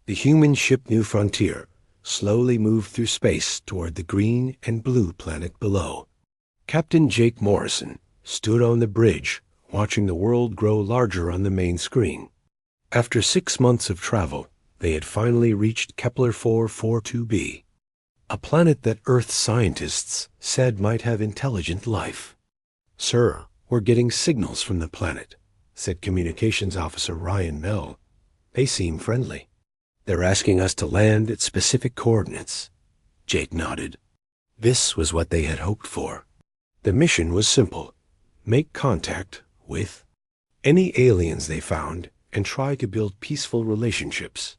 The human ship New Frontier slowly moved through space toward the green and blue planet below. Captain Jake Morrison stood on the bridge, watching the world grow larger on the main screen. After 6 months of travel, they had finally reached Kepler 442b, a planet that Earth scientists said might have intelligent life. "Sir, we're getting signals from the planet," said Communications Officer Ryan Mell. "They seem friendly. They're asking us to land at specific coordinates." Jake nodded. This was what they had hoped for. The mission was simple: make contact with any aliens they found and try to build peaceful relationships.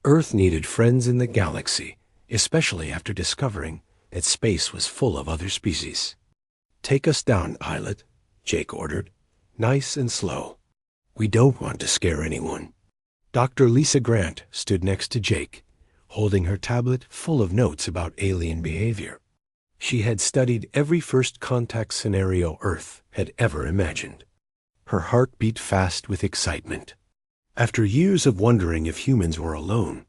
Earth needed friends in the galaxy, especially after discovering that space was full of other species. "Take us down, pilot," Jake ordered. "Nice and slow. We don't want to scare anyone." Dr. Lisa Grant stood next to Jake, holding her tablet full of notes about alien behavior. She had studied every first contact scenario Earth had ever imagined. Her heart beat fast with excitement. After years of wondering if humans were alone,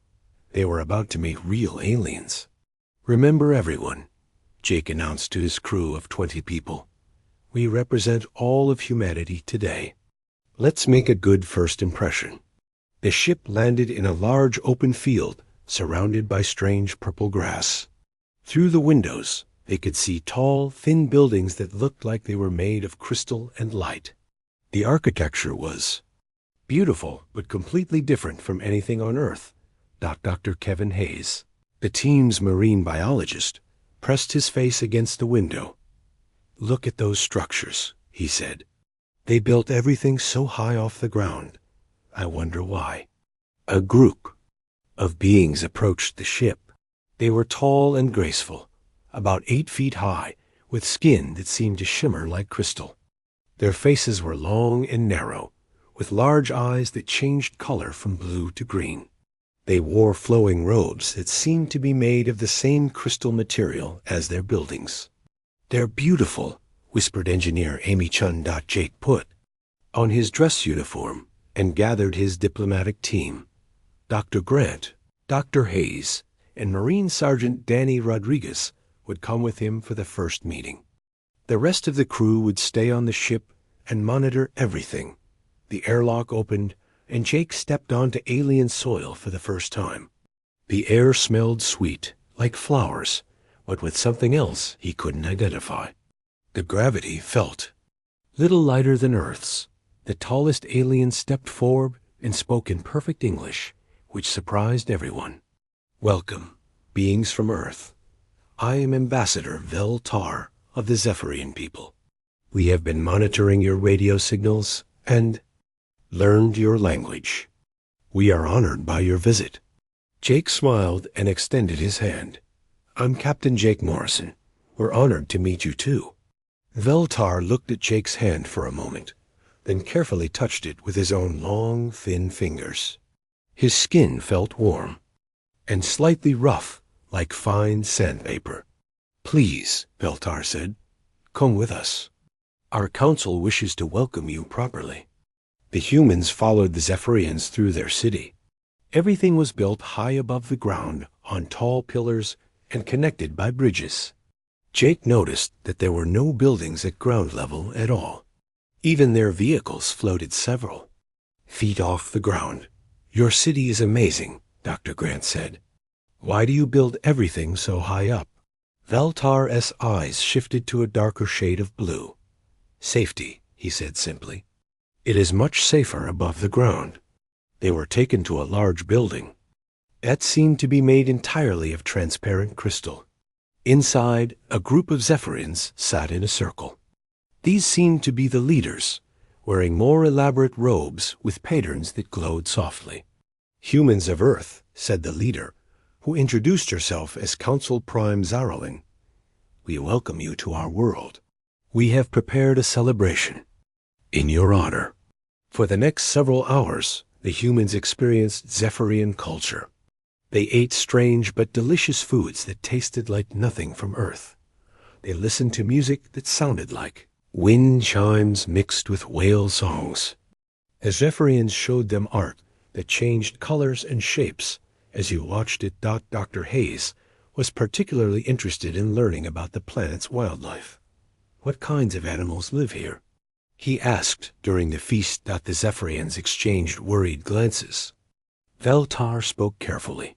they were about to meet real aliens. "Remember, everyone," Jake announced to his crew of 20 people. "We represent all of humanity today. Let's make a good first impression." The ship landed in a large open field surrounded by strange purple grass. Through the windows, they could see tall, thin buildings that looked like they were made of crystal and light. The architecture was beautiful, but completely different from anything on Earth, thought Dr. Kevin Hayes. The team's marine biologist pressed his face against the window. "Look at those structures," he said. "They built everything so high off the ground. I wonder why." A group of beings approached the ship. They were tall and graceful, about 8 feet high, with skin that seemed to shimmer like crystal. Their faces were long and narrow, with large eyes that changed color from blue to green. They wore flowing robes that seemed to be made of the same crystal material as their buildings. "They're beautiful," whispered engineer Amy Chun. Jake put on his dress uniform and gathered his diplomatic team. Dr. Grant, Dr. Hayes, and Marine Sergeant Danny Rodriguez would come with him for the first meeting. The rest of the crew would stay on the ship and monitor everything. The airlock opened, and Jake stepped onto alien soil for the first time. The air smelled sweet, like flowers, but with something else he couldn't identify. The gravity felt little lighter than Earth's. The tallest alien stepped forward and spoke in perfect English, which surprised everyone. "Welcome, beings from Earth. I am Ambassador Vel Tar of the Zephyrian people. We have been monitoring your radio signals and learned your language. We are honored by your visit." Jake smiled and extended his hand. "I'm Captain Jake Morrison. We're honored to meet you too." Vel Tar looked at Jake's hand for a moment, then carefully touched it with his own long, thin fingers. His skin felt warm and slightly rough, like fine sandpaper. "Please," Vel Tar said, "come with us. Our council wishes to welcome you properly." The humans followed the Zephyrians through their city. Everything was built high above the ground on tall pillars and connected by bridges. Jake noticed that there were no buildings at ground level at all. Even their vehicles floated several feet off the ground. "Your city is amazing," Dr. Grant said. "Why do you build everything so high up?" Vel Tar's eyes shifted to a darker shade of blue. "Safety," he said simply. "It is much safer above the ground." They were taken to a large building that seemed to be made entirely of transparent crystal. Inside, a group of Zephyrians sat in a circle. These seemed to be the leaders, wearing more elaborate robes with patterns that glowed softly. "Humans of Earth," said the leader, who introduced herself as Council Prime Zarling. "We welcome you to our world. We have prepared a celebration in your honor." For the next several hours, the humans experienced Zephyrian culture. They ate strange but delicious foods that tasted like nothing from Earth. They listened to music that sounded like wind chimes mixed with whale songs. As Zephyrians showed them art that changed colors and shapes As you watched it, Dr. Hayes was particularly interested in learning about the planet's wildlife. What kinds of animals live here? He asked during the feast. The Zephyrians exchanged worried glances. Veltar spoke carefully.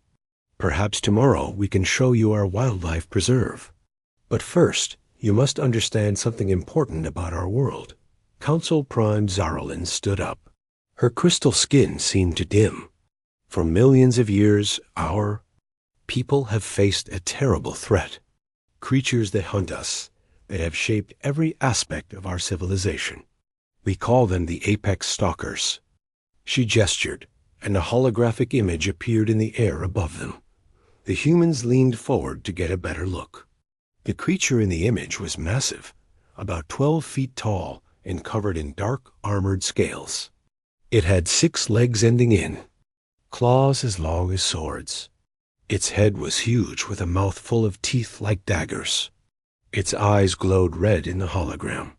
Perhaps tomorrow we can show you our wildlife preserve. But first, you must understand something important about our world. Council Prime Zaralyn stood up. Her crystal skin seemed to dim. For millions of years, our people have faced a terrible threat. Creatures that hunt us, that have shaped every aspect of our civilization. We call them the apex stalkers. She gestured, and a holographic image appeared in the air above them. The humans leaned forward to get a better look. The creature in the image was massive, about 12 feet tall and covered in dark armored scales. It had 6 legs ending in claws as long as swords. Its head was huge with a mouth full of teeth like daggers. Its eyes glowed red in the hologram.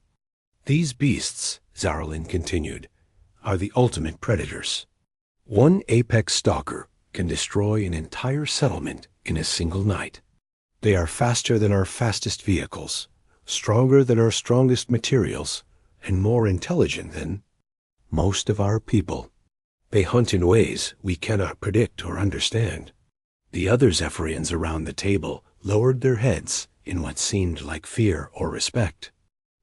These beasts, Zaralyn continued, are the ultimate predators. One apex stalker can destroy an entire settlement in a single night. They are faster than our fastest vehicles, stronger than our strongest materials, and more intelligent than most of our people. They hunt in ways we cannot predict or understand. The other Zephyrians around the table lowered their heads in what seemed like fear or respect.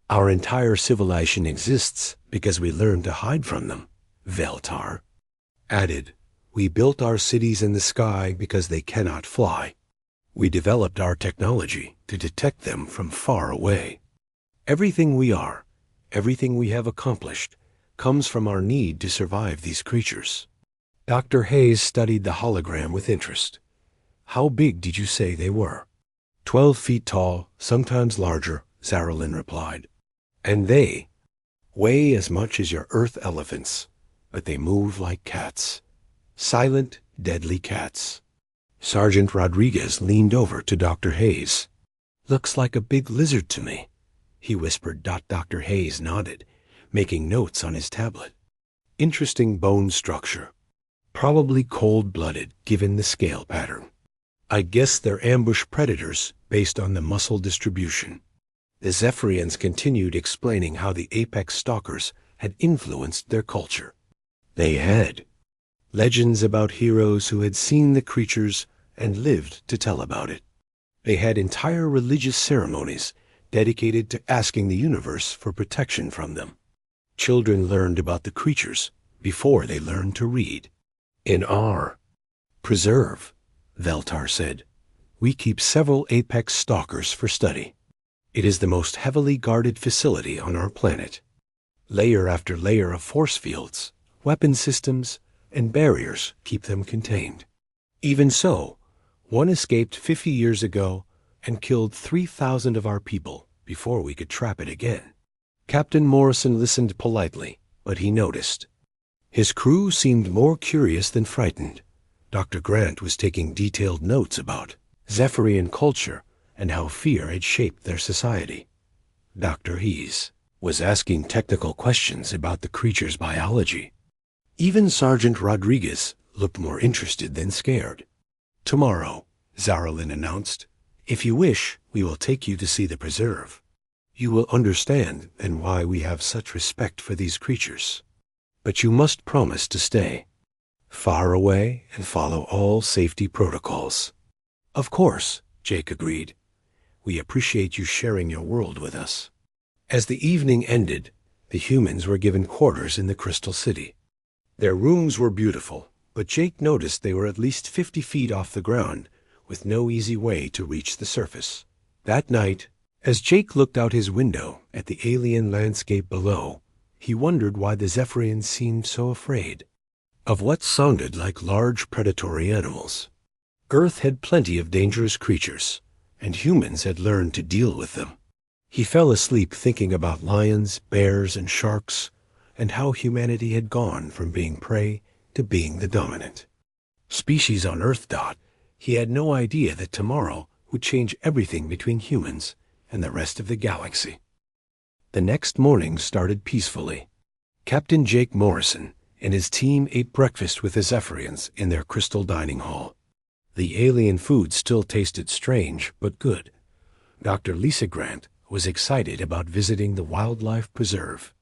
Our entire civilization exists because we learned to hide from them, Veltar added. We built our cities in the sky because they cannot fly. We developed our technology to detect them from far away. Everything we are, everything we have accomplished, comes from our need to survive these creatures. Dr. Hayes studied the hologram with interest. How big did you say they were? 12 feet tall, sometimes larger, Zaralyn replied. And they weigh as much as your Earth elephants, but they move like cats. Silent, deadly cats. Sergeant Rodriguez leaned over to Dr. Hayes. Looks like a big lizard to me, he whispered. Dr. Hayes nodded, making notes on his tablet. Interesting bone structure. Probably cold-blooded, given the scale pattern. I guess they're ambush predators based on the muscle distribution. The Zephyrians continued explaining how the apex stalkers had influenced their culture. They had legends about heroes who had seen the creatures and lived to tell about it. They had entire religious ceremonies dedicated to asking the universe for protection from them. Children learned about the creatures before they learned to read. In our preserve, Veltar said, we keep several apex stalkers for study. It is the most heavily guarded facility on our planet. Layer after layer of force fields, weapon systems, and barriers keep them contained. Even so, one escaped 50 years ago and killed 3,000 of our people before we could trap it again. Captain Morrison listened politely, but he noticed. His crew seemed more curious than frightened. Dr. Grant was taking detailed notes about Zephyrian culture and how fear had shaped their society. Dr. Hayes was asking technical questions about the creature's biology. Even Sergeant Rodriguez looked more interested than scared. Tomorrow, Zaralyn announced, if you wish, we will take you to see the preserve. You will understand then why we have such respect for these creatures. But you must promise to stay far away and follow all safety protocols. Of course, Jake agreed. We appreciate you sharing your world with us. As the evening ended, the humans were given quarters in the Crystal City. Their rooms were beautiful, but Jake noticed they were at least 50 feet off the ground, with no easy way to reach the surface. That night, as Jake looked out his window at the alien landscape below, he wondered why the Zephyrians seemed so afraid of what sounded like large predatory animals. Earth had plenty of dangerous creatures, and humans had learned to deal with them. He fell asleep thinking about lions, bears, and sharks, and how humanity had gone from being prey to being the dominant species on Earth. He had no idea that tomorrow would change everything between humans and the rest of the galaxy. The next morning started peacefully. Captain Jake Morrison and his team ate breakfast with the Zephyrians in their crystal dining hall. The alien food still tasted strange, but good. Dr. Lisa Grant was excited about visiting the wildlife preserve,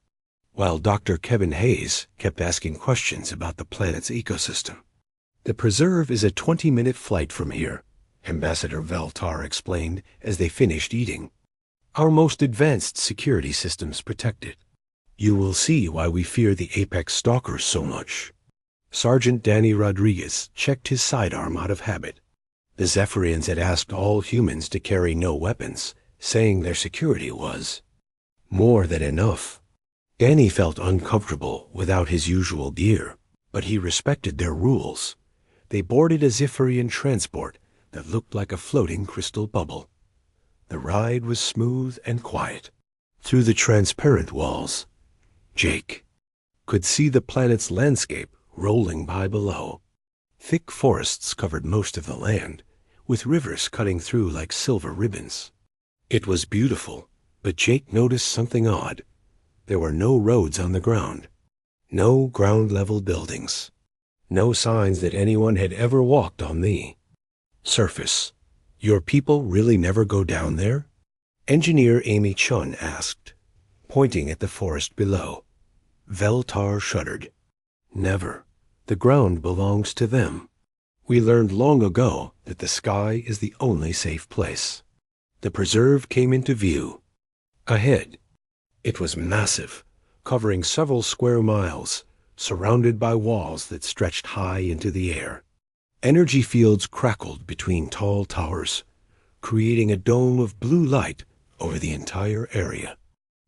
while Dr. Kevin Hayes kept asking questions about the planet's ecosystem. The preserve is a 20-minute flight from here, Ambassador Veltar explained as they finished eating. Our most advanced security systems protect it. You will see why we fear the apex stalkers so much. Sergeant Danny Rodriguez checked his sidearm out of habit. The Zephyrians had asked all humans to carry no weapons, saying their security was more than enough. Danny felt uncomfortable without his usual gear, but he respected their rules. They boarded a Zephyrian transport that looked like a floating crystal bubble. The ride was smooth and quiet. Through the transparent walls, Jake could see the planet's landscape rolling by below. Thick forests covered most of the land, with rivers cutting through like silver ribbons. It was beautiful, but Jake noticed something odd. There were no roads on the ground, no ground-level buildings, no signs that anyone had ever walked on the surface. Your people really never go down there? Engineer Amy Chun asked, pointing at the forest below. Veltar shuddered. Never. The ground belongs to them. We learned long ago that the sky is the only safe place. The preserve came into view. Ahead, it was massive, covering several square miles, surrounded by walls that stretched high into the air. Energy fields crackled between tall towers, creating a dome of blue light over the entire area.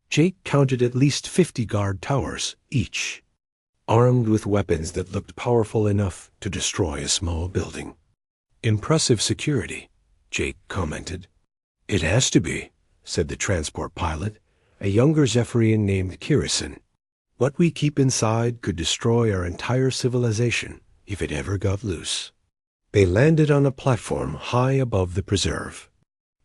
Jake counted at least 50 guard towers each, armed with weapons that looked powerful enough to destroy a small building. Impressive security, Jake commented. It has to be, said the transport pilot, a younger Zephyrian named Kirison. What we keep inside could destroy our entire civilization if it ever got loose. They landed on a platform high above the preserve.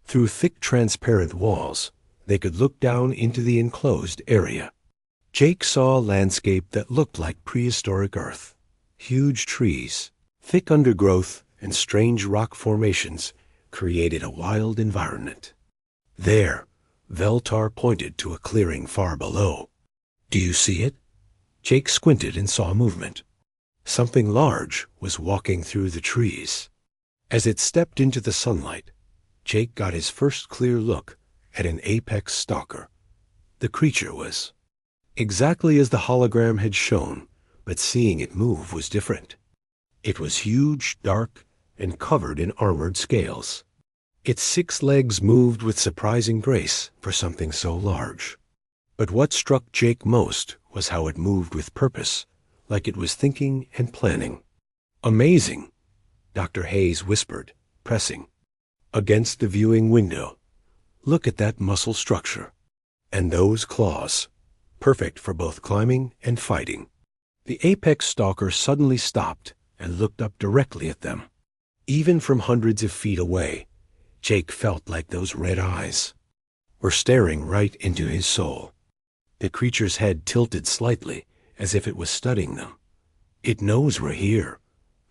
Through thick transparent walls, they could look down into the enclosed area. Jake saw a landscape that looked like prehistoric Earth. Huge trees, thick undergrowth, and strange rock formations created a wild environment. There, Veltar pointed to a clearing far below. Do you see it? Jake squinted and saw movement. Something large was walking through the trees. As it stepped into the sunlight, Jake got his first clear look at an apex stalker. The creature was exactly as the hologram had shown, but seeing it move was different. It was huge, dark, and covered in armored scales. Its 6 legs moved with surprising grace for something so large. But what struck Jake most was how it moved with purpose, like it was thinking and planning. Amazing, Dr. Hayes whispered, pressing against the viewing window. Look at that muscle structure. And those claws, perfect for both climbing and fighting. The apex stalker suddenly stopped and looked up directly at them. Even from hundreds of feet away, Jake felt like those red eyes were staring right into his soul. The creature's head tilted slightly, as if it was studying them. It knows we're here,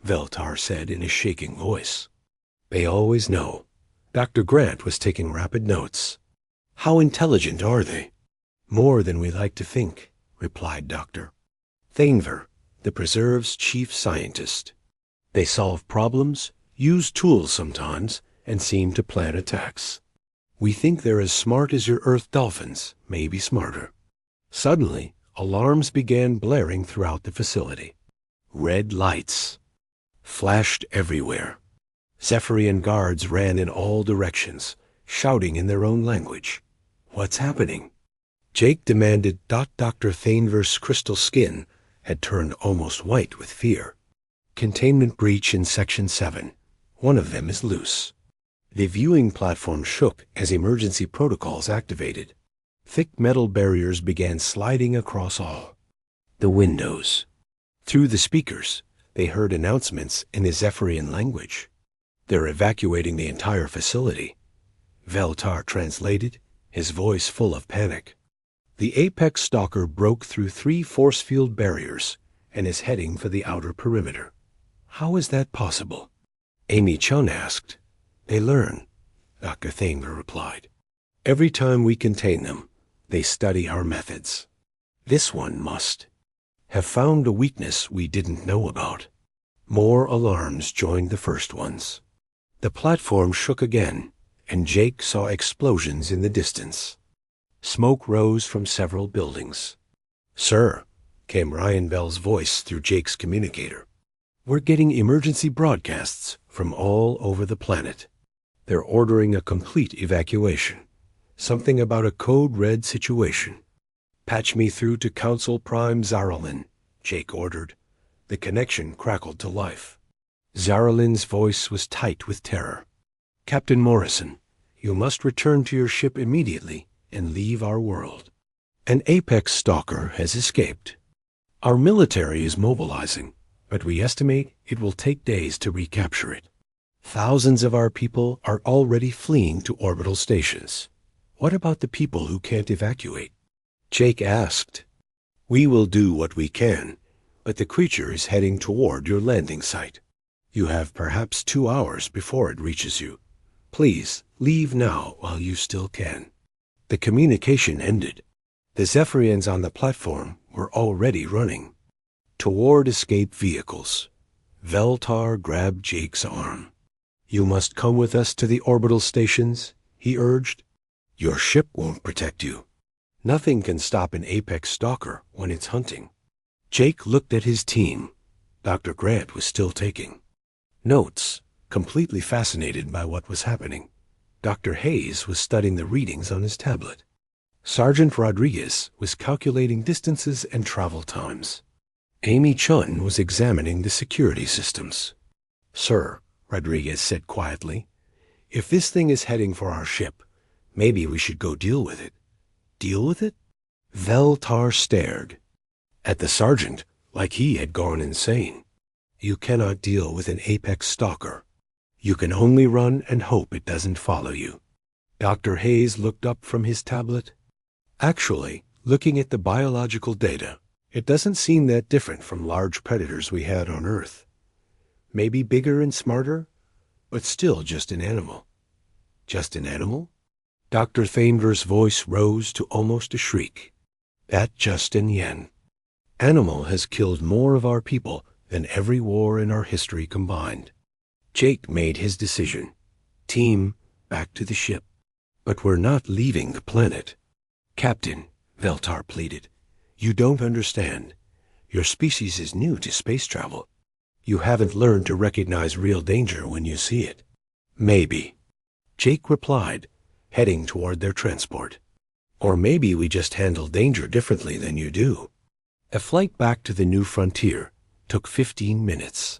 Veltar said in a shaking voice. They always know. Dr. Grant was taking rapid notes. How intelligent are they? More than we like to think, replied Dr. Thainver, the preserve's chief scientist. They solve problems, use tools sometimes, and seem to plan attacks. We think they're as smart as your Earth dolphins, maybe smarter. Suddenly, alarms began blaring throughout the facility. Red lights flashed everywhere. Zephyrian guards ran in all directions, shouting in their own language. What's happening? Jake demanded. Dr. Thainver's crystal skin had turned almost white with fear. Containment breach in Section 7. One of them is loose. The viewing platform shook as emergency protocols activated. Thick metal barriers began sliding across all the windows. Through the speakers, they heard announcements in the Zephyrian language. They're evacuating the entire facility. Veltar translated, his voice full of panic. The apex stalker broke through 3 force field barriers and is heading for the outer perimeter. How is that possible? Amy Chun asked. They learn, Dr. Thamer replied. Every time we contain them, they study our methods. This one must have found a weakness we didn't know about. More alarms joined the first ones. The platform shook again, and Jake saw explosions in the distance. Smoke rose from several buildings. Sir, came Ryan Bell's voice through Jake's communicator. We're getting emergency broadcasts from all over the planet. They're ordering a complete evacuation. Something about a code red situation. Patch me through to Council Prime Zaralin, Jake ordered. The connection crackled to life. Zaralin's voice was tight with terror. Captain Morrison, you must return to your ship immediately and leave our world. An apex stalker has escaped. Our military is mobilizing, but we estimate it will take days to recapture it. Thousands of our people are already fleeing to orbital stations. What about the people who can't evacuate? Jake asked. We will do what we can, but the creature is heading toward your landing site. You have perhaps 2 hours before it reaches you. Please leave now while you still can. The communication ended. The Zephyrians on the platform were already running toward escape vehicles. Veltar grabbed Jake's arm. You must come with us to the orbital stations, he urged. Your ship won't protect you. Nothing can stop an apex stalker when it's hunting. Jake looked at his team. Dr. Grant was still taking notes, completely fascinated by what was happening. Dr. Hayes was studying the readings on his tablet. Sergeant Rodriguez was calculating distances and travel times. Amy Chun was examining the security systems. Sir, Rodriguez said quietly, if this thing is heading for our ship, maybe we should go deal with it. Deal with it? Veltar stared at the sergeant like he had gone insane. You cannot deal with an apex stalker. You can only run and hope it doesn't follow you. Dr. Hayes looked up from his tablet. Actually, looking at the biological data, it doesn't seem that different from large predators we had on Earth. Maybe bigger and smarter, but still just an animal. Just an animal? Dr. Thamer's voice rose to almost a shriek. That Justin Yen. Animal has killed more of our people than every war in our history combined. Jake made his decision. Team, back to the ship. But we're not leaving the planet. Captain, Veltar pleaded, you don't understand. Your species is new to space travel. You haven't learned to recognize real danger when you see it. Maybe. Jake replied, heading toward their transport. Or maybe we just handle danger differently than you do. A flight back to the new frontier took 15 minutes.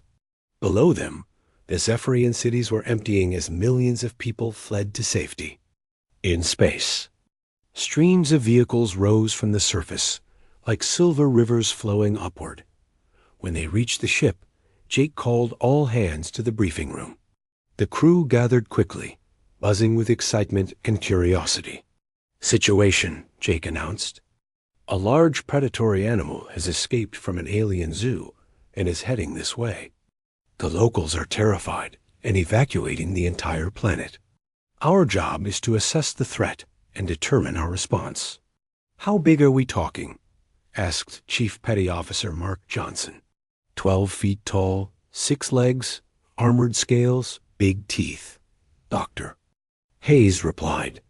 Below them, the Zephyrian cities were emptying as millions of people fled to safety. In space, streams of vehicles rose from the surface, like silver rivers flowing upward. When they reached the ship, Jake called all hands to the briefing room. The crew gathered quickly, buzzing with excitement and curiosity. Situation, Jake announced. A large predatory animal has escaped from an alien zoo and is heading this way. The locals are terrified and evacuating the entire planet. Our job is to assess the threat and determine our response. How big are we talking? Asked Chief Petty Officer Mark Johnson. 12 feet tall, 6 legs, armored scales, big teeth. Doctor. Hayes replied,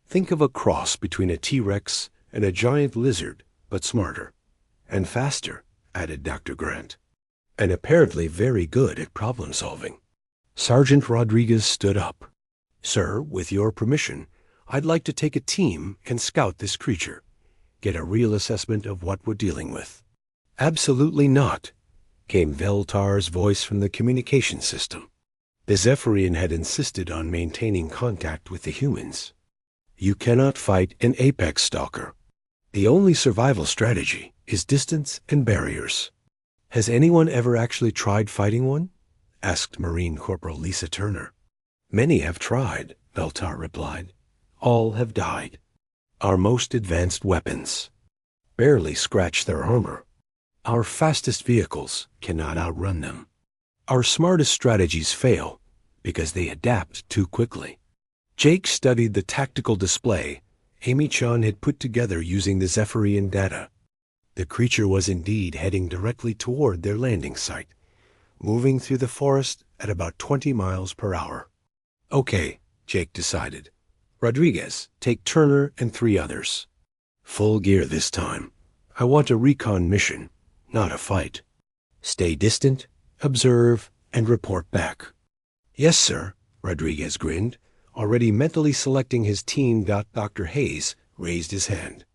think of a cross between a T-Rex and a giant lizard, but smarter. And faster, added Dr. Grant. And apparently very good at problem solving. Sergeant Rodriguez stood up. Sir, with your permission, I'd like to take a team and scout this creature. Get a real assessment of what we're dealing with. Absolutely not, came Veltar's voice from the communication system. The Zephyrian had insisted on maintaining contact with the humans. You cannot fight an apex stalker. The only survival strategy is distance and barriers. Has anyone ever actually tried fighting one? Asked Marine Corporal Lisa Turner. Many have tried, Veltar replied. All have died. Our most advanced weapons barely scratch their armor. Our fastest vehicles cannot outrun them. Our smartest strategies fail because they adapt too quickly. Jake studied the tactical display Amy-chan had put together using the Zephyrian data. The creature was indeed heading directly toward their landing site, moving through the forest at about 20 miles per hour. Okay, Jake decided. Rodriguez, take Turner and 3 others. Full gear this time. I want a recon mission, not a fight. Stay distant, observe, and report back. Yes, sir, Rodriguez grinned. Already mentally selecting his team. Dr. Hayes raised his hand.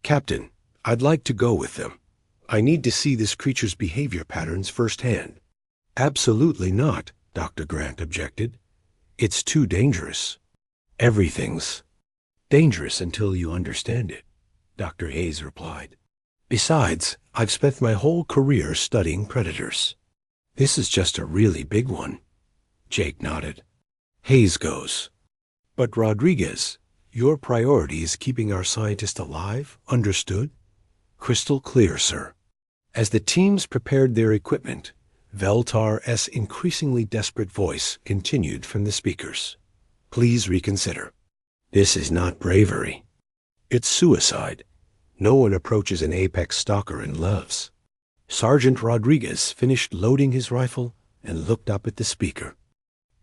Captain, I'd like to go with them. I need to see this creature's behavior patterns firsthand. Absolutely not, Dr. Grant objected. It's too dangerous. Everything's dangerous until you understand it, Dr. Hayes replied. Besides, I've spent my whole career studying predators. This is just a really big one. Jake nodded. Hayes goes. But Rodriguez, your priority is keeping our scientist alive, understood? Crystal clear, sir. As the teams prepared their equipment, Veltar's increasingly desperate voice continued from the speakers. Please reconsider. This is not bravery. It's suicide. No one approaches an apex stalker and loves. Sergeant Rodriguez finished loading his rifle and looked up at the speaker.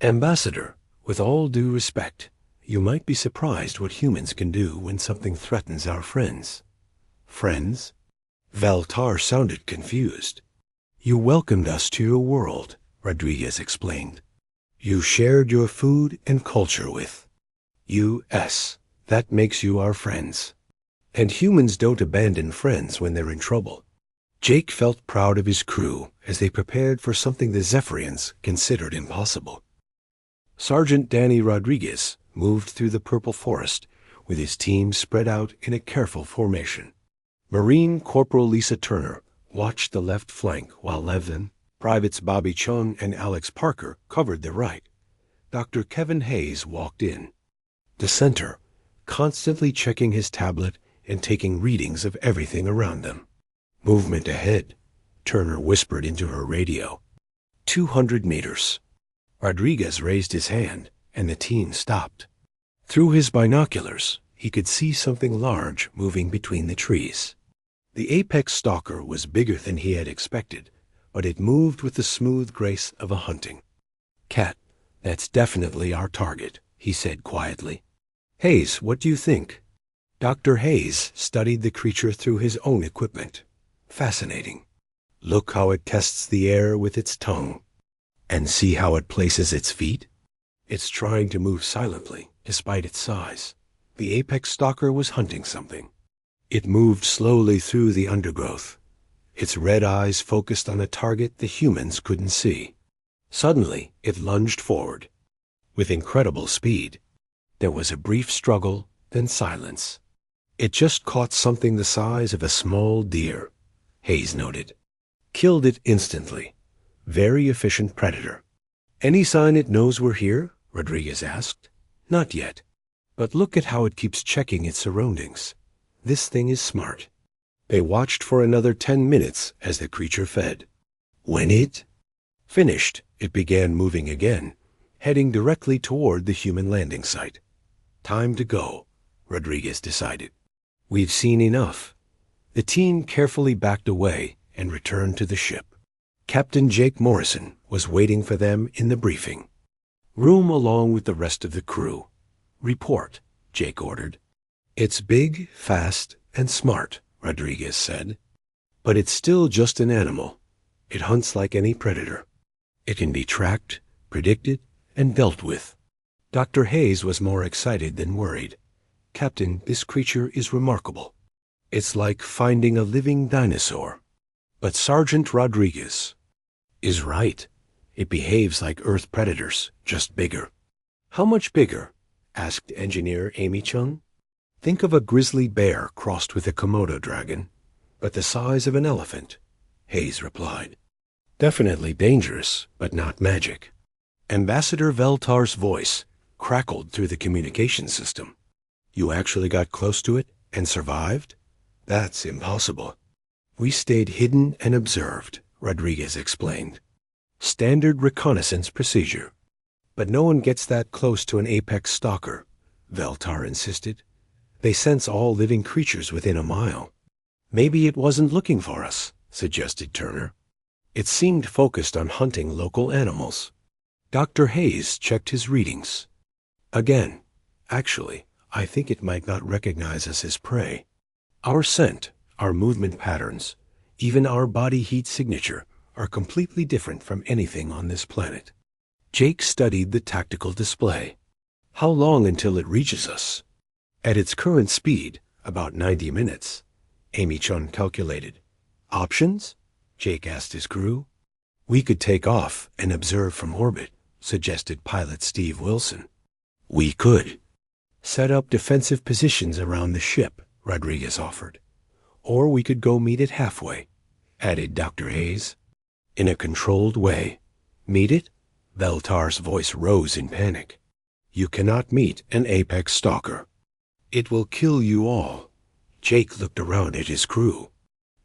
Ambassador, with all due respect, you might be surprised what humans can do when something threatens our friends. Friends? Veltar sounded confused. You welcomed us to your world, Rodriguez explained. You shared your food and culture with. U.S. That makes you our friends. And humans don't abandon friends when they're in trouble. Jake felt proud of his crew as they prepared for something the Zephyrians considered impossible. Sergeant Danny Rodriguez moved through the purple forest with his team spread out in a careful formation. Marine Corporal Lisa Turner watched the left flank while Levin, Privates Bobby Chung and Alex Parker covered the right. Dr. Kevin Hayes walked in. The center, constantly checking his tablet and taking readings of everything around them. Movement ahead, Turner whispered into her radio. 200 meters. Rodriguez raised his hand, and the team stopped. Through his binoculars, he could see something large moving between the trees. The apex stalker was bigger than he had expected, but it moved with the smooth grace of a hunting. Cat, that's definitely our target, he said quietly. Hayes, what do you think? Dr. Hayes studied the creature through his own equipment. Fascinating. Look how it tests the air with its tongue. And see how it places its feet? It's trying to move silently, despite its size. The apex stalker was hunting something. It moved slowly through the undergrowth, its red eyes focused on a target the humans couldn't see. Suddenly, it lunged forward. With incredible speed. There was a brief struggle, then silence. It just caught something the size of a small deer, Hayes noted. Killed it instantly. Very efficient predator. Any sign it knows we're here? Rodriguez asked. Not yet. But look at how it keeps checking its surroundings. This thing is smart. They watched for another 10 minutes as the creature fed. When it finished, it began moving again, heading directly toward the human landing site. Time to go, Rodriguez decided. We've seen enough. The team carefully backed away and returned to the ship. Captain Jake Morrison was waiting for them in the briefing room along with the rest of the crew. Report, Jake ordered. It's big, fast, and smart, Rodriguez said. But it's still just an animal. It hunts like any predator. It can be tracked, predicted, and dealt with. Dr. Hayes was more excited than worried. Captain, this creature is remarkable. It's like finding a living dinosaur. But Sergeant Rodriguez is right. It behaves like Earth predators, just bigger. How much bigger? Asked Engineer Amy Chung. Think of a grizzly bear crossed with a Komodo dragon, but the size of an elephant, Hayes replied. Definitely dangerous, but not magic. Ambassador Veltar's voice crackled through the communication system. You actually got close to it and survived? That's impossible. We stayed hidden and observed, Rodriguez explained. Standard reconnaissance procedure. But no one gets that close to an apex stalker, Veltar insisted. They sense all living creatures within a mile. Maybe it wasn't looking for us, suggested Turner. It seemed focused on hunting local animals. Dr. Hayes checked his readings. Again, actually, I think it might not recognize us as prey. Our scent, our movement patterns, even our body heat signature are completely different from anything on this planet. Jake studied the tactical display. How long until it reaches us? At its current speed, about 90 minutes, Amy Chun calculated. Options? Jake asked his crew. We could take off and observe from orbit, suggested pilot Steve Wilson. We could. Set up defensive positions around the ship, Rodriguez offered. Or we could go meet it halfway, added Dr. Hayes. In a controlled way. Meet it? Veltar's voice rose in panic. You cannot meet an apex stalker. It will kill you all. Jake looked around at his crew.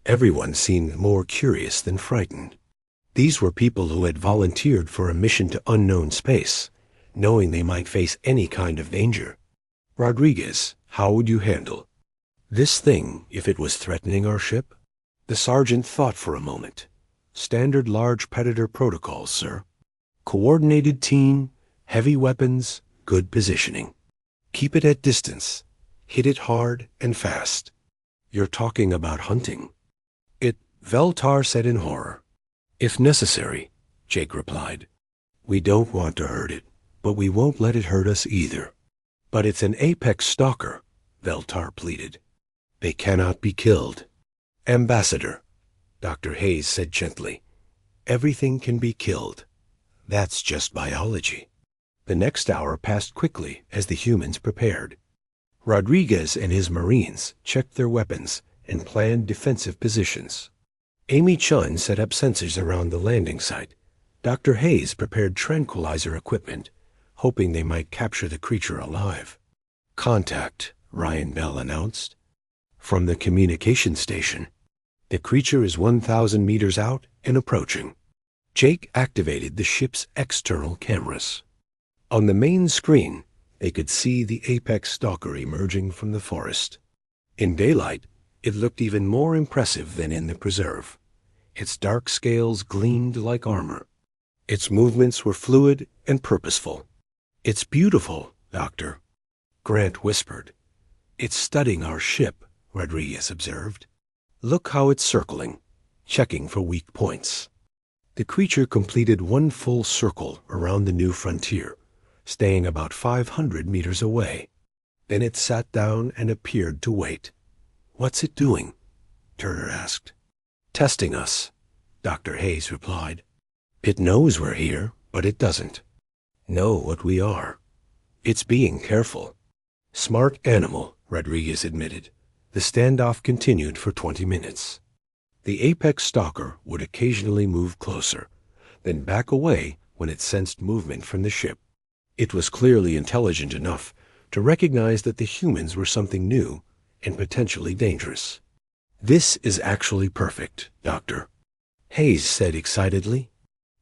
Everyone seemed more curious than frightened. These were people who had volunteered for a mission to unknown space, knowing they might face any kind of danger. Rodriguez, how would you handle this thing if it was threatening our ship? The sergeant thought for a moment. Standard large predator protocols, sir. Coordinated team, heavy weapons, good positioning. Keep it at distance. Hit it hard and fast. You're talking about hunting. Veltar said in horror. If necessary, Jake replied. We don't want to hurt it, but we won't let it hurt us either. But it's an apex stalker, Veltar pleaded. They cannot be killed. Ambassador, Dr. Hayes said gently. Everything can be killed. That's just biology. The next hour passed quickly as the humans prepared. Rodriguez and his Marines checked their weapons and planned defensive positions. Amy Chun set up sensors around the landing site. Dr. Hayes prepared tranquilizer equipment, hoping they might capture the creature alive. Contact, Ryan Bell announced. From the communication station. The creature is 1,000 meters out and approaching. Jake activated the ship's external cameras. On the main screen, they could see the apex stalker emerging from the forest. In daylight, it looked even more impressive than in the preserve. Its dark scales gleamed like armor. Its movements were fluid and purposeful. It's beautiful, Doctor, Grant whispered. It's studying our ship, Rodriguez observed. Look how it's circling, checking for weak points. The creature completed one full circle around the new frontier, staying about 500 meters away. Then it sat down and appeared to wait. What's it doing? Turner asked. Testing us, Dr. Hayes replied. It knows we're here, but it doesn't know what we are. It's being careful. Smart animal, Rodriguez admitted. The standoff continued for 20 minutes. The apex stalker would occasionally move closer, then back away when it sensed movement from the ship. It was clearly intelligent enough to recognize that the humans were something new and potentially dangerous. This is actually perfect, Doctor, Hayes said excitedly.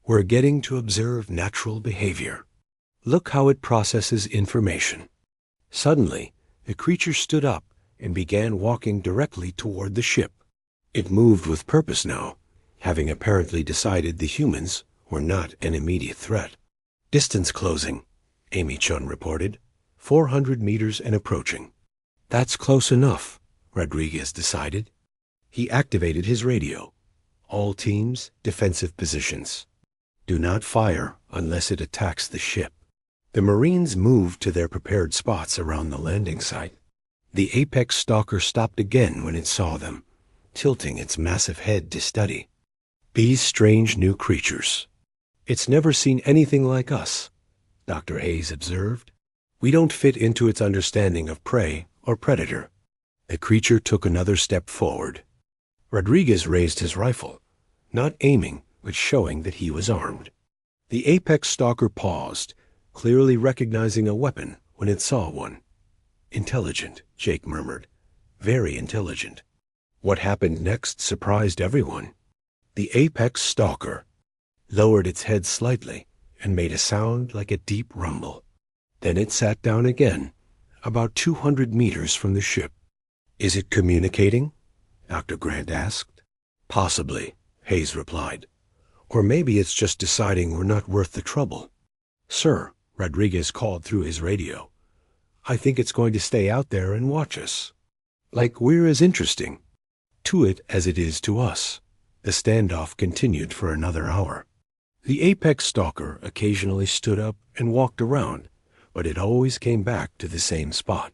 We're getting to observe natural behavior. Look how it processes information. Suddenly, the creature stood up and began walking directly toward the ship. It moved with purpose now, having apparently decided the humans were not an immediate threat. Distance closing, Amy Chun reported. 400 meters and approaching. That's close enough, Rodriguez decided. He activated his radio. All teams, defensive positions. Do not fire unless it attacks the ship. The Marines moved to their prepared spots around the landing site. The apex stalker stopped again when it saw them, tilting its massive head to study. These strange new creatures. It's never seen anything like us, Dr. Hayes observed. We don't fit into its understanding of prey or predator. The creature took another step forward. Rodriguez raised his rifle, not aiming, but showing that he was armed. The apex stalker paused, clearly recognizing a weapon when it saw one. Intelligent, Jake murmured. Very intelligent. What happened next surprised everyone. The apex stalker lowered its head slightly and made a sound like a deep rumble. Then it sat down again, about 200 meters from the ship. "Is it communicating?" Dr. Grant asked. "Possibly," Hayes replied. "Or maybe it's just deciding we're not worth the trouble." "Sir," Rodriguez called through his radio, "I think it's going to stay out there and watch us. Like we're as interesting to it as it is to us." The standoff continued for another hour. The apex stalker occasionally stood up and walked around, but it always came back to the same spot.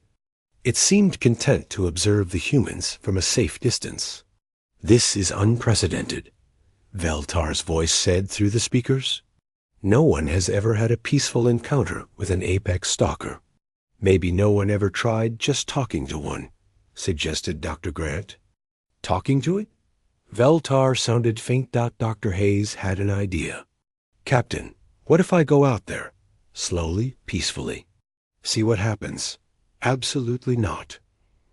It seemed content to observe the humans from a safe distance. "This is unprecedented," Veltar's voice said through the speakers. "No one has ever had a peaceful encounter with an apex stalker. Maybe no one ever tried just talking to one," suggested Dr. Grant. "Talking to it?" Veltar sounded faint. Dr. Hayes had an idea. "Captain, what if I go out there, slowly, peacefully? See what happens?" "Absolutely not,"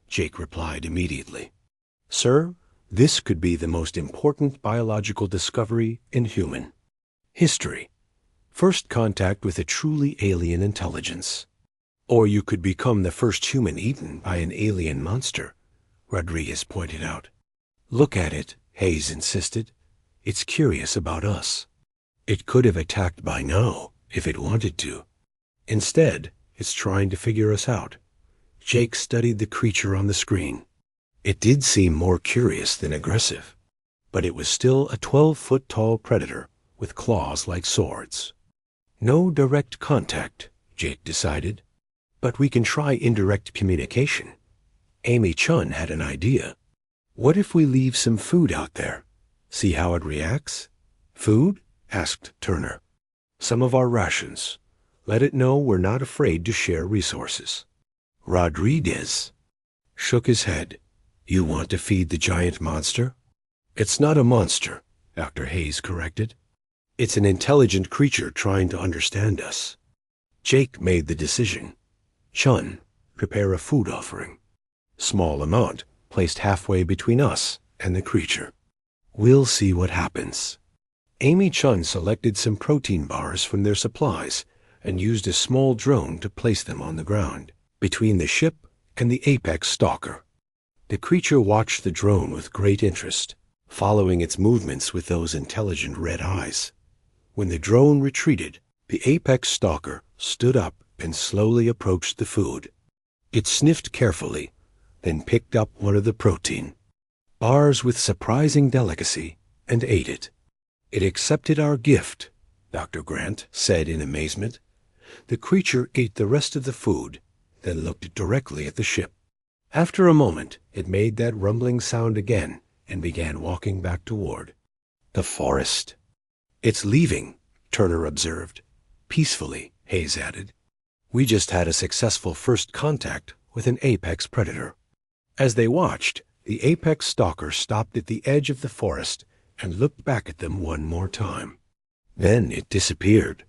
Jake replied immediately. "Sir, this could be the most important biological discovery in human history. First contact with a truly alien intelligence. Or you could become the first human eaten by an alien monster," Rodriguez pointed out. "Look at it," Hayes insisted. "It's curious about us. It could have attacked by now, if it wanted to. Instead, it's trying to figure us out." Jake studied the creature on the screen. It did seem more curious than aggressive, but it was still a 12-foot-tall predator with claws like swords. "No direct contact," Jake decided, "but we can try indirect communication." Amy Chun had an idea. "What if we leave some food out there? See how it reacts?" "Food?" asked Turner. "Some of our rations. Let it know we're not afraid to share resources." Rodriguez shook his head. "You want to feed the giant monster?" "It's not a monster," Dr. Hayes corrected. "It's an intelligent creature trying to understand us." Jake made the decision. "Chun, prepare a food offering. Small amount, placed halfway between us and the creature. We'll see what happens." Amy Chun selected some protein bars from their supplies and used a small drone to place them on the ground, between the ship and the apex stalker. The creature watched the drone with great interest, following its movements with those intelligent red eyes. When the drone retreated, the apex stalker stood up and slowly approached the food. It sniffed carefully, then picked up one of the protein bars with surprising delicacy and ate it. "It accepted our gift," Dr. Grant said in amazement. The creature ate the rest of the food, then looked directly at the ship. After a moment, it made that rumbling sound again and began walking back toward the forest. "It's leaving," Turner observed. "Peacefully," Hayes added. "We just had a successful first contact with an apex predator." As they watched, the apex stalker stopped at the edge of the forest and looked back at them one more time. Then it disappeared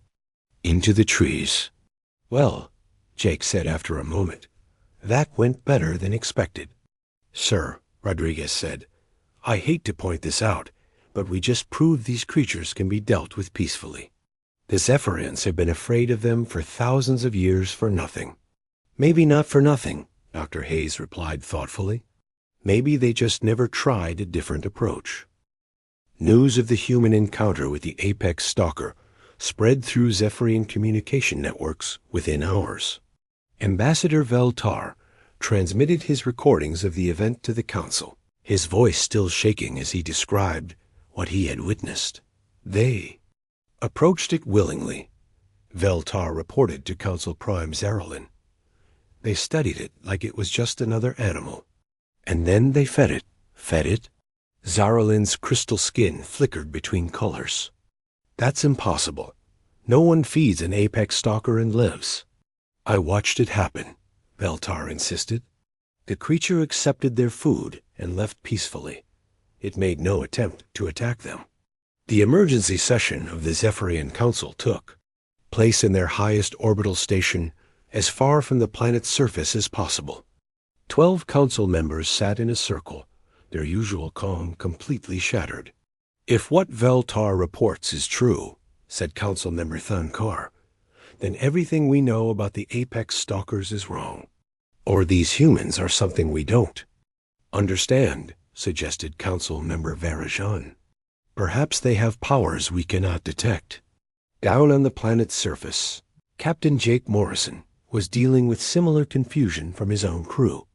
into the trees. "Well," Jake said after a moment, "that went better than expected." "Sir," Rodriguez said, "I hate to point this out, but we just proved these creatures can be dealt with peacefully. The Zephyrians have been afraid of them for thousands of years for nothing." "Maybe not for nothing," Dr. Hayes replied thoughtfully. "Maybe they just never tried a different approach." News of the human encounter with the apex stalker spread through Zephyrian communication networks within hours. Ambassador Veltar transmitted his recordings of the event to the council, his voice still shaking as he described what he had witnessed. They approached it willingly, Veltar reported to Council Prime Zaralin. They studied it like it was just another animal. And then they fed it. Fed it? Zaralin's crystal skin flickered between colors. "That's impossible. No one feeds an apex stalker and lives." "I watched it happen," Veltar insisted. "The creature accepted their food and left peacefully. It made no attempt to attack them." The emergency session of the Zephyrian Council took place in their highest orbital station, as far from the planet's surface as possible. 12 council members sat in a circle, their usual calm completely shattered. "If what Veltar reports is true," said Council Member Thunkar, then everything we know about the Apex Stalkers is wrong. Or these humans are something we don't understand, suggested Council Member Varajan. Perhaps they have powers we cannot detect. Down on the planet's surface, Captain Jake Morrison was dealing with similar confusion from his own crew.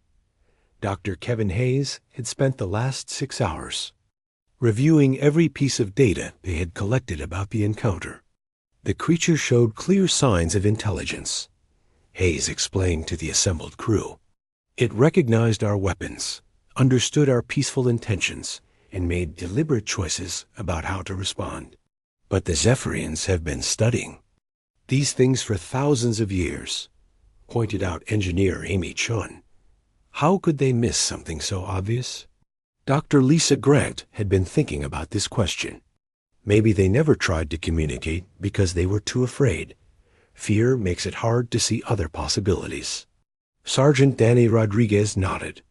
Dr. Kevin Hayes had spent the last 6 hours reviewing every piece of data they had collected about the encounter. The creature showed clear signs of intelligence, Hayes explained to the assembled crew. It recognized our weapons, understood our peaceful intentions, and made deliberate choices about how to respond. But the Zephyrians have been studying these things for thousands of years, pointed out engineer Amy Chun. How could they miss something so obvious? Dr. Lisa Grant had been thinking about this question. Maybe they never tried to communicate because they were too afraid. Fear makes it hard to see other possibilities. Sergeant Danny Rodriguez nodded.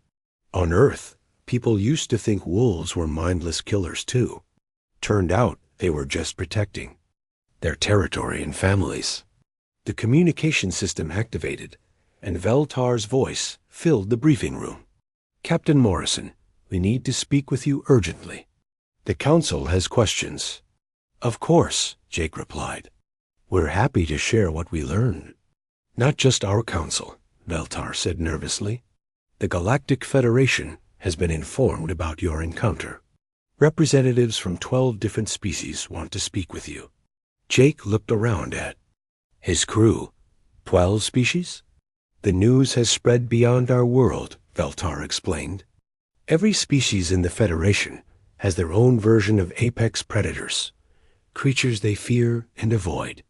On Earth, people used to think wolves were mindless killers too. Turned out they were just protecting their territory and families. The communication system activated, and Veltar's voice filled the briefing room. Captain Morrison, we need to speak with you urgently. The Council has questions. Of course, Jake replied. We're happy to share what we learned. Not just our Council, Veltar said nervously. The Galactic Federation has been informed about your encounter. Representatives from 12 different species want to speak with you. Jake looked around at his crew. 12 species? The news has spread beyond our world, Veltar explained. Every species in the Federation has their own version of apex predators, creatures they fear and avoid.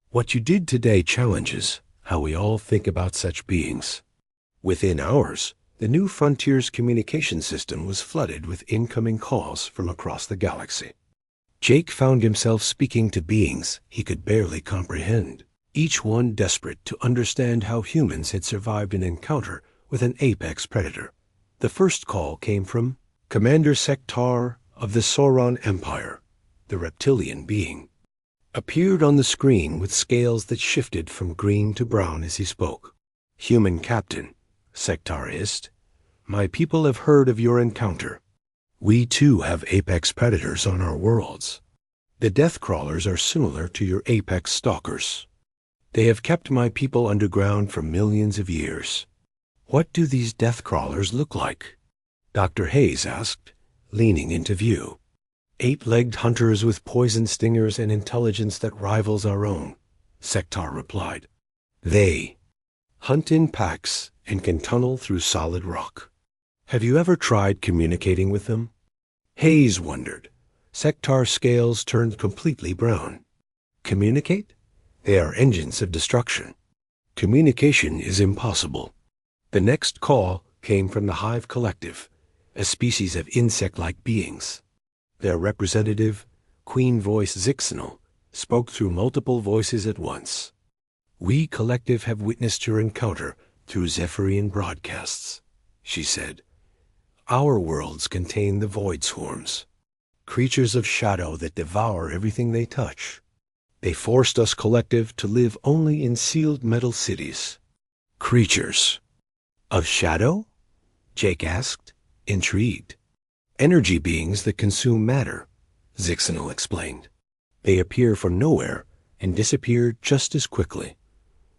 What you did today challenges how we all think about such beings. Within hours, the New Frontiers communication system was flooded with incoming calls from across the galaxy. Jake found himself speaking to beings he could barely comprehend, each one desperate to understand how humans had survived an encounter with an apex predator. The first call came from Commander Sektar of the Sauron Empire, the reptilian being. Appeared on the screen with scales that shifted from green to brown as he spoke. Human Captain, Sektar hissed, my people have heard of your encounter. We too have apex predators on our worlds. The death crawlers are similar to your apex stalkers. They have kept my people underground for millions of years. What do these death crawlers look like? Dr. Hayes asked, leaning into view. 8-legged hunters with poison stingers and intelligence that rivals our own, Sektar replied. They hunt in packs and can tunnel through solid rock. Have you ever tried communicating with them? Hayes wondered. Sektar's scales turned completely brown. Communicate? They are engines of destruction. Communication is impossible. The next call came from the Hive Collective, a species of insect-like beings. Their representative, Queen Voice Zixinal, spoke through multiple voices at once. We Collective have witnessed your encounter through Zephyrian broadcasts, she said. Our worlds contain the Void Swarms, creatures of shadow that devour everything they touch. They forced us Collective to live only in sealed metal cities. Creatures of shadow? Jake asked, intrigued. Energy beings that consume matter, Zixinal explained. They appear from nowhere and disappear just as quickly.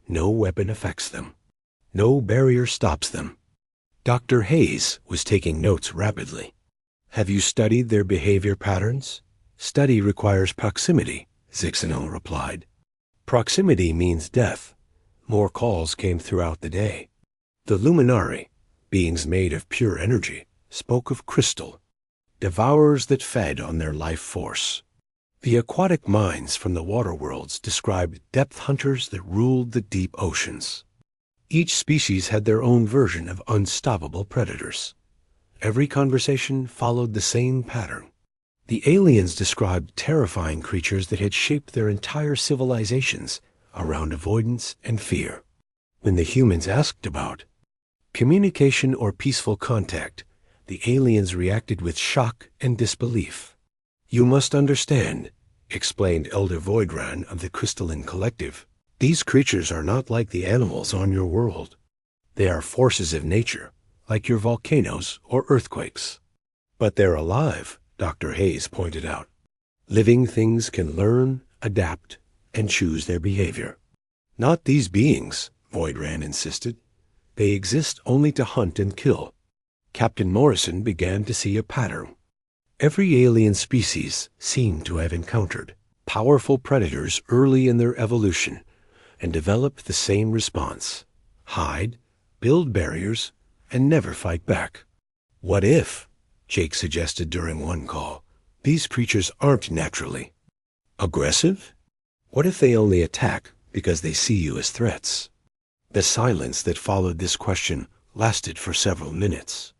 No weapon affects them. No barrier stops them. Dr. Hayes was taking notes rapidly. Have you studied their behavior patterns? Study requires proximity, Zixinal replied. Proximity means death. More calls came throughout the day. The Luminari, beings made of pure energy, spoke of crystal, devourers that fed on their life force. The aquatic minds from the water worlds described depth hunters that ruled the deep oceans. Each species had their own version of unstoppable predators. Every conversation followed the same pattern. The aliens described terrifying creatures that had shaped their entire civilizations around avoidance and fear. When the humans asked about communication or peaceful contact, the aliens reacted with shock and disbelief. You must understand, explained Elder Voidran of the Crystalline Collective. These creatures are not like the animals on your world. They are forces of nature, like your volcanoes or earthquakes. But they're alive, Dr. Hayes pointed out. Living things can learn, adapt, and choose their behavior. Not these beings, Voidran insisted. They exist only to hunt and kill. Captain Morrison began to see a pattern. Every alien species seemed to have encountered powerful predators early in their evolution and developed the same response: hide, build barriers, and never fight back. What if, Jake suggested during one call, these creatures aren't naturally aggressive? What if they only attack because they see you as threats? The silence that followed this question lasted for several minutes.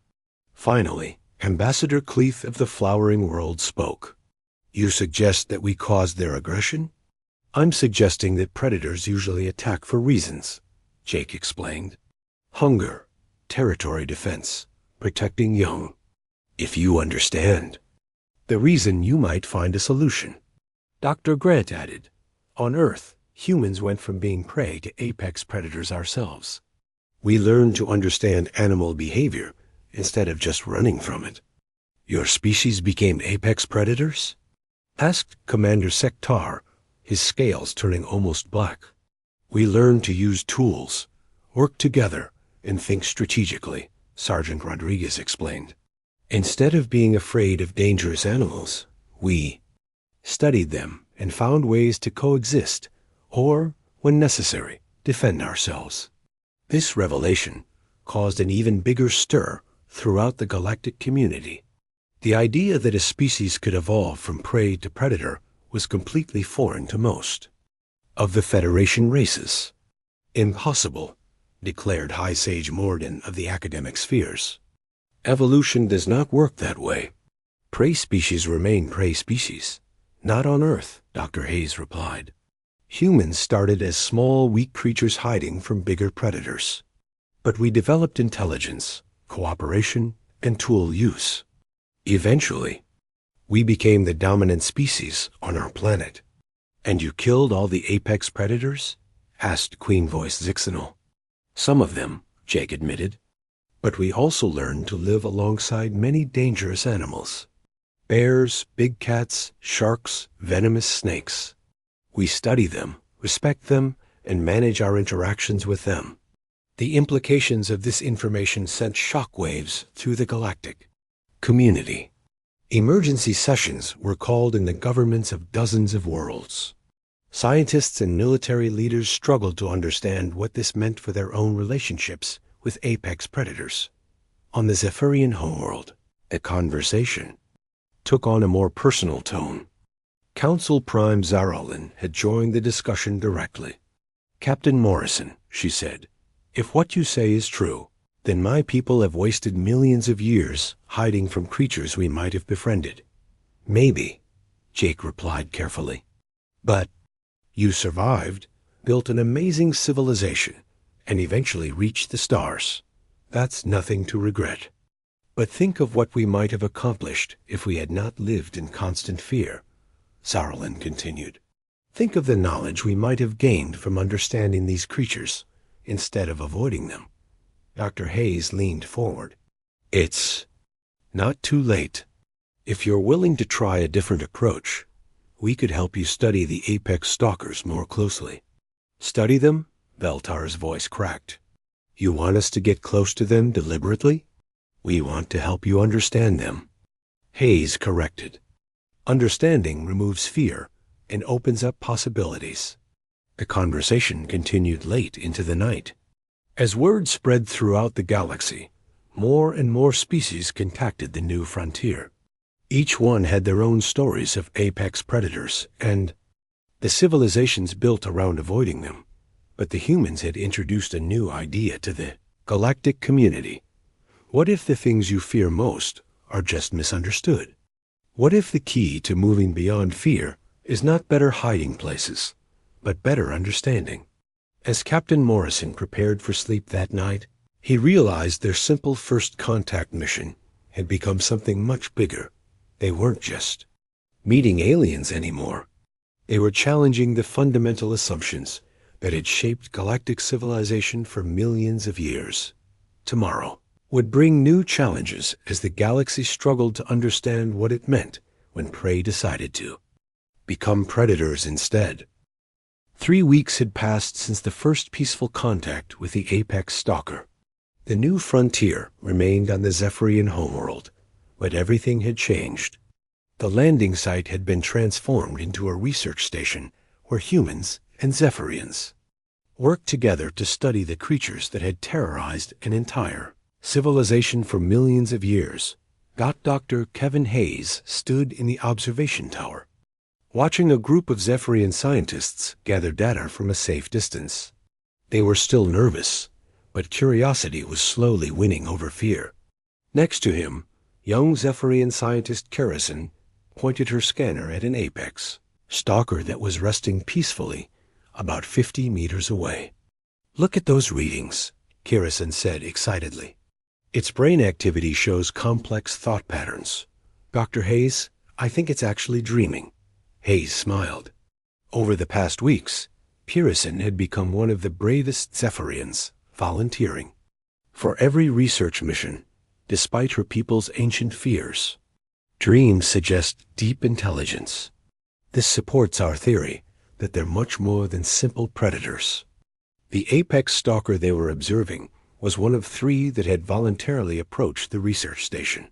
Finally, Ambassador Cleef of the Flowering World spoke. You suggest that we caused their aggression? I'm suggesting that predators usually attack for reasons, Jake explained. Hunger, territory defense, protecting young. If you understand the reason, you might find a solution. Dr. Grant added, on Earth, humans went from being prey to apex predators ourselves. We learned to understand animal behavior instead of just running from it. Your species became apex predators? Asked Commander Sektar, his scales turning almost black. We learned to use tools, work together, and think strategically, Sergeant Rodriguez explained. Instead of being afraid of dangerous animals, we studied them and found ways to coexist, or, when necessary, defend ourselves. This revelation caused an even bigger stir throughout the galactic community. The idea that a species could evolve from prey to predator was completely foreign to most of the Federation races. Impossible, declared High Sage Morden of the academic spheres. Evolution does not work that way. Prey species remain prey species. Not on Earth, Dr. Hayes replied. Humans started as small, weak creatures hiding from bigger predators. But we developed intelligence, cooperation, and tool use. Eventually, we became the dominant species on our planet. And you killed all the apex predators? Asked Queen Voice Zixanal. Some of them, Jake admitted. But we also learned to live alongside many dangerous animals. Bears, big cats, sharks, venomous snakes. We study them, respect them, and manage our interactions with them. The implications of this information sent shockwaves through the galactic community. Emergency sessions were called in the governments of dozens of worlds. Scientists and military leaders struggled to understand what this meant for their own relationships with apex predators. On the Zephyrian homeworld, a conversation took on a more personal tone. Council Prime Zaralin had joined the discussion directly. Captain Morrison, she said, if what you say is true, then my people have wasted millions of years hiding from creatures we might have befriended. Maybe, Jake replied carefully. But you survived, built an amazing civilization, and eventually reached the stars. That's nothing to regret. But think of what we might have accomplished if we had not lived in constant fear, Zaralin continued. Think of the knowledge we might have gained from understanding these creatures instead of avoiding them. Dr. Hayes leaned forward. It's not too late. If you're willing to try a different approach, we could help you study the apex stalkers more closely. Study them? Veltar's voice cracked. You want us to get close to them deliberately? We want to help you understand them. Hayes corrected. Understanding removes fear and opens up possibilities. The conversation continued late into the night. As word spread throughout the galaxy, more and more species contacted the new frontier. Each one had their own stories of apex predators, and the civilizations built around avoiding them. But the humans had introduced a new idea to the galactic community. What if the things you fear most are just misunderstood? What if the key to moving beyond fear is not better hiding places, but better understanding? As Captain Morrison prepared for sleep that night, he realized their simple first contact mission had become something much bigger. They weren't just meeting aliens anymore. They were challenging the fundamental assumptions that had shaped galactic civilization for millions of years. Tomorrow would bring new challenges as the galaxy struggled to understand what it meant when prey decided to become predators instead. 3 weeks had passed since the first peaceful contact with the apex stalker. The new frontier remained on the Zephyrian homeworld, but everything had changed. The landing site had been transformed into a research station where humans and Zephyrians worked together to study the creatures that had terrorized an entire civilization for millions of years. Dr. Kevin Hayes stood in the observation tower, watching a group of Zephyrian scientists gather data from a safe distance. They were still nervous, but curiosity was slowly winning over fear. Next to him, young Zephyrian scientist Kerrison pointed her scanner at an apex stalker that was resting peacefully about 50 meters away. "Look at those readings," Kerrison said excitedly. "Its brain activity shows complex thought patterns. Dr. Hayes, I think it's actually dreaming." Hayes smiled. Over the past weeks, Kerrison had become one of the bravest Zephyrians, volunteering for every research mission, despite her people's ancient fears. Dreams suggest deep intelligence. This supports our theory that they're much more than simple predators. The apex stalker they were observing was one of 3 that had voluntarily approached the research station.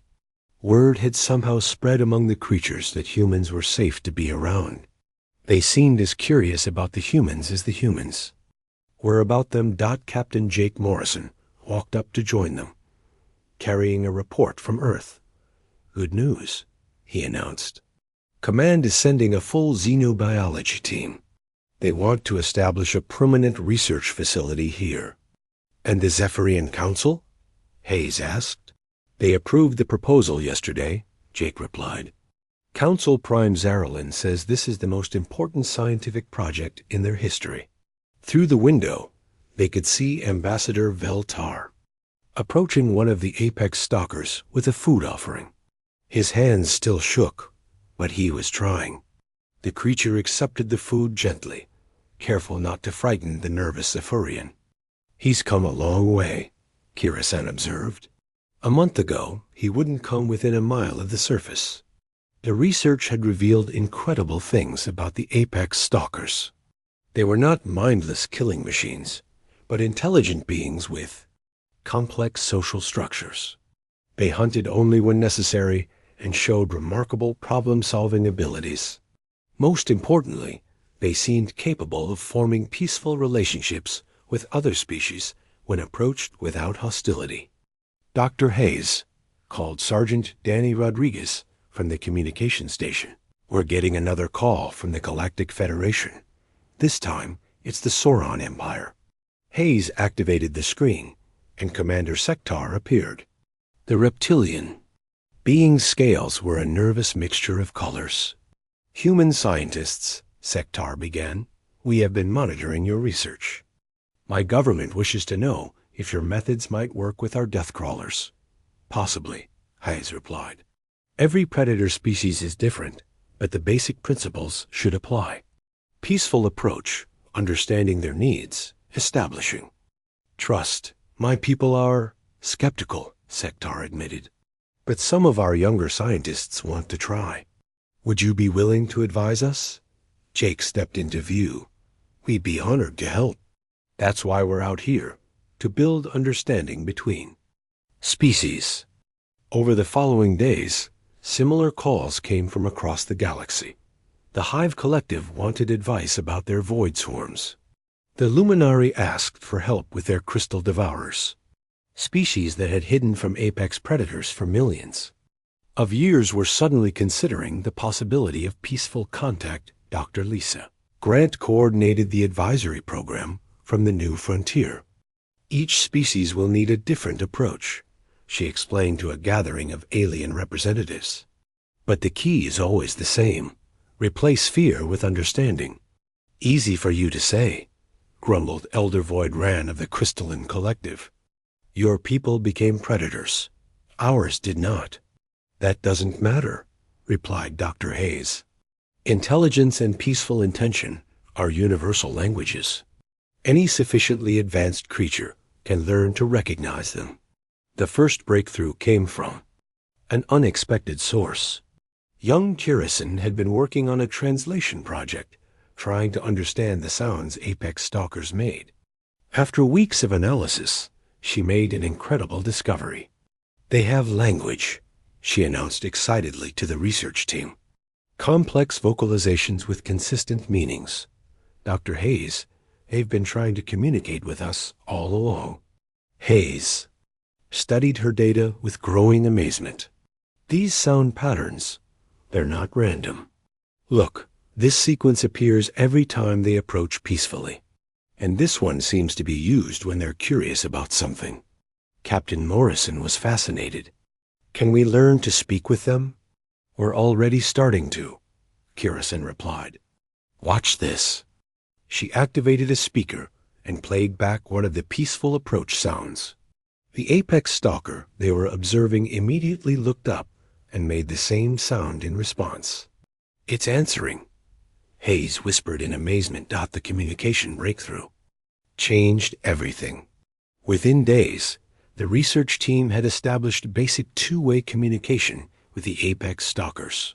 Word had somehow spread among the creatures that humans were safe to be around. They seemed as curious about the humans as the humans were about them. Captain Jake Morrison walked up to join them, carrying a report from Earth. "Good news," he announced. "Command is sending a full xenobiology team. They want to establish a permanent research facility here." "And the Zephyrian Council?" Hayes asked. "They approved the proposal yesterday," Jake replied. "Council Prime Zarelin says this is the most important scientific project in their history." Through the window, they could see Ambassador Veltar approaching one of the apex stalkers with a food offering. His hands still shook, but he was trying. The creature accepted the food gently, careful not to frighten the nervous Zephyrian. "He's come a long way," Kerrison observed. "A month ago, he wouldn't come within a mile of the surface." The research had revealed incredible things about the apex stalkers. They were not mindless killing machines, but intelligent beings with complex social structures. They hunted only when necessary and showed remarkable problem-solving abilities. Most importantly, they seemed capable of forming peaceful relationships with other species when approached without hostility. Dr. Hayes called Sergeant Danny Rodriguez from the communication station. "We're getting another call from the Galactic Federation. This time, it's the Sauron Empire." Hayes activated the screen, and Commander Sektar appeared. The reptilian being's scales were a nervous mixture of colors. "Human scientists," Sektar began, "we have been monitoring your research. My government wishes to know if your methods might work with our death crawlers." "Possibly," Hayes replied. "Every predator species is different, but the basic principles should apply. Peaceful approach, understanding their needs, establishing trust. My people are skeptical," Sektar admitted. "But some of our younger scientists want to try. Would you be willing to advise us?" Jake stepped into view. "We'd be honored to help. That's why we're out here, to build understanding between species." Over the following days, similar calls came from across the galaxy. The Hive Collective wanted advice about their void swarms. The Luminari asked for help with their crystal devourers, species that had hidden from apex predators for millions of years were suddenly considering the possibility of peaceful contact. Dr. Lisa Grant coordinated the advisory program from the new frontier. "Each species will need a different approach," she explained to a gathering of alien representatives. "But the key is always the same. Replace fear with understanding." "Easy for you to say," grumbled Elder Void Ran of the Crystalline Collective. "Your people became predators. Ours did not." "That doesn't matter," replied Dr. Hayes. Intelligence and peaceful intention are universal languages. Any sufficiently advanced creature can learn to recognize them. The first breakthrough came from an unexpected source. Young Kirison had been working on a translation project, trying to understand the sounds apex stalkers made. After weeks of analysis, she made an incredible discovery. "They have language," she announced excitedly to the research team. "Complex vocalizations with consistent meanings. Dr. Hayes, they've been trying to communicate with us all along." Hayes studied her data with growing amazement. "These sound patterns, they're not random. Look, this sequence appears every time they approach peacefully. And this one seems to be used when they're curious about something." Captain Morrison was fascinated. "Can we learn to speak with them?" "We're already starting to," Kirison replied. "Watch this." She activated a speaker and played back one of the peaceful approach sounds. The apex stalker they were observing immediately looked up and made the same sound in response. "It's answering," Hayes whispered in amazement. The communication breakthrough changed everything. Within days, the research team had established basic two-way communication with the apex stalkers.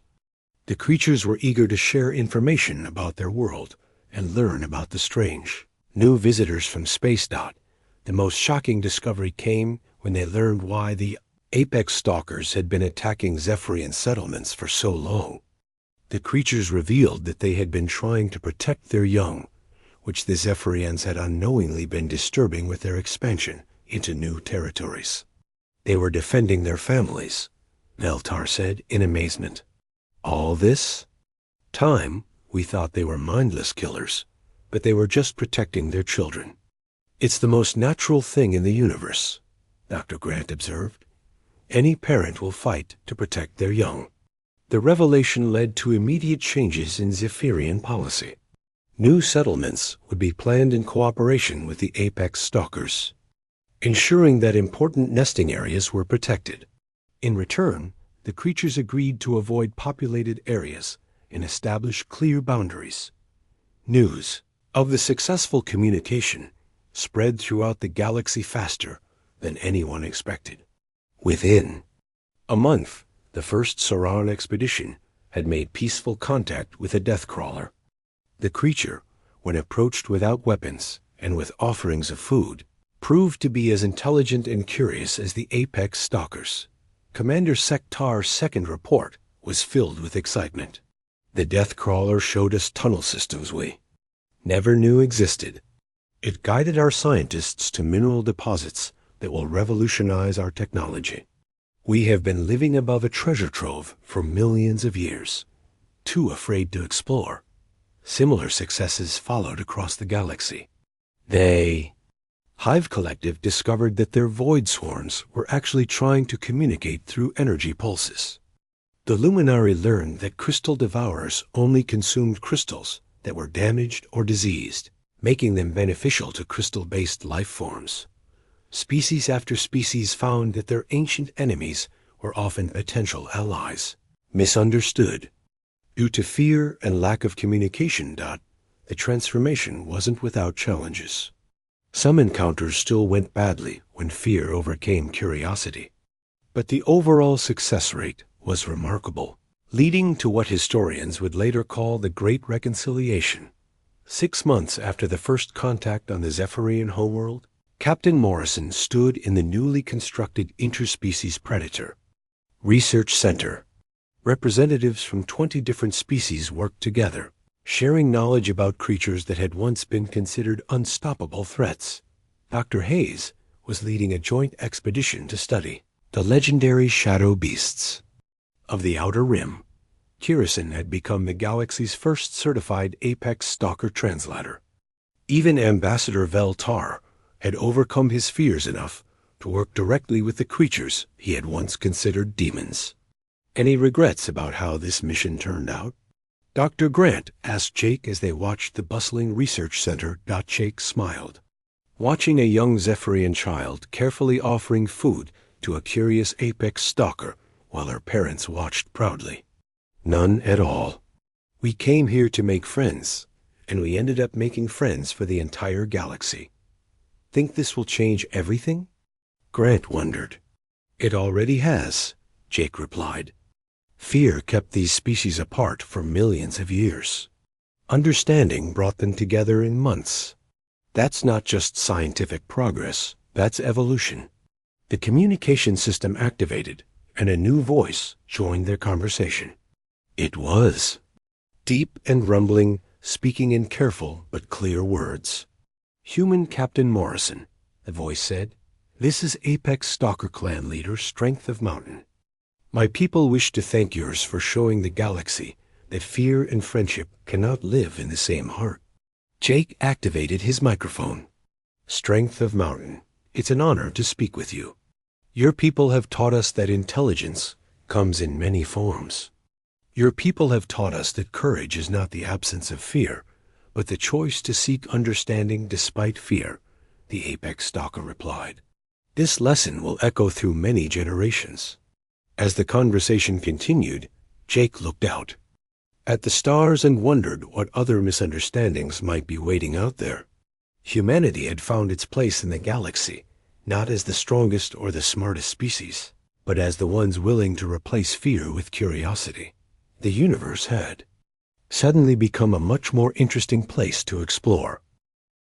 The creatures were eager to share information about their world and learn about the strange new visitors from space. The most shocking discovery came when they learned why the apex stalkers had been attacking Zephyrian settlements for so long. The creatures revealed that they had been trying to protect their young, which the Zephyrians had unknowingly been disturbing with their expansion into new territories. "They were defending their families," Veltar said in amazement. "All this time, we thought they were mindless killers, but they were just protecting their children." "It's the most natural thing in the universe," Dr. Grant observed. "Any parent will fight to protect their young." The revelation led to immediate changes in Zephyrian policy. New settlements would be planned in cooperation with the apex stalkers, ensuring that important nesting areas were protected. In return, the creatures agreed to avoid populated areas and establish clear boundaries. News of the successful communication spread throughout the galaxy faster than anyone expected. Within a month, the first Sauron expedition had made peaceful contact with a deathcrawler. The creature, when approached without weapons and with offerings of food, proved to be as intelligent and curious as the apex stalkers. Commander Sektar's second report was filled with excitement. "The deathcrawler showed us tunnel systems we never knew existed. It guided our scientists to mineral deposits that will revolutionize our technology. We have been living above a treasure trove for millions of years, too afraid to explore." Similar successes followed across the galaxy. Hive Collective discovered that their void swarms were actually trying to communicate through energy pulses. The Luminari learned that crystal devourers only consumed crystals that were damaged or diseased, making them beneficial to crystal-based life forms. Species after species found that their ancient enemies were often potential allies. Misunderstood. Due to fear and lack of communication, the transformation wasn't without challenges. Some encounters still went badly when fear overcame curiosity. But the overall success rate was remarkable, leading to what historians would later call the Great Reconciliation. 6 months after the first contact on the Zephyrian homeworld, Captain Morrison stood in the newly constructed Interspecies Predator Research Center. Representatives from 20 different species worked together, sharing knowledge about creatures that had once been considered unstoppable threats. Dr. Hayes was leading a joint expedition to study the legendary shadow beasts of the Outer Rim. Kirison had become the galaxy's first certified apex stalker translator. Even Ambassador Veltar had overcome his fears enough to work directly with the creatures he had once considered demons. "Any regrets about how this mission turned out?" Dr. Grant asked Jake as they watched the bustling research center. Jake smiled, watching a young Zephyrian child carefully offering food to a curious apex stalker while her parents watched proudly. "None at all. We came here to make friends, and we ended up making friends for the entire galaxy. Think this will change everything? Grant wondered. It already has, Jake replied. Fear kept these species apart for millions of years. Understanding brought them together in months. That's not just scientific progress, that's evolution. The communication system activated, and a new voice joined their conversation. It was deep and rumbling, speaking in careful but clear words. Human Captain Morrison, the voice said, this is Apex Stalker Clan leader Strength of Mountain. My people wish to thank yours for showing the galaxy that fear and friendship cannot live in the same heart. Jake activated his microphone. Strength of Mountain, it's an honor to speak with you. Your people have taught us that intelligence comes in many forms. Your people have taught us that courage is not the absence of fear, but the choice to seek understanding despite fear, the Apex Stalker replied. This lesson will echo through many generations. As the conversation continued, Jake looked out at the stars and wondered what other misunderstandings might be waiting out there. Humanity had found its place in the galaxy, not as the strongest or the smartest species, but as the ones willing to replace fear with curiosity. The universe had suddenly become a much more interesting place to explore.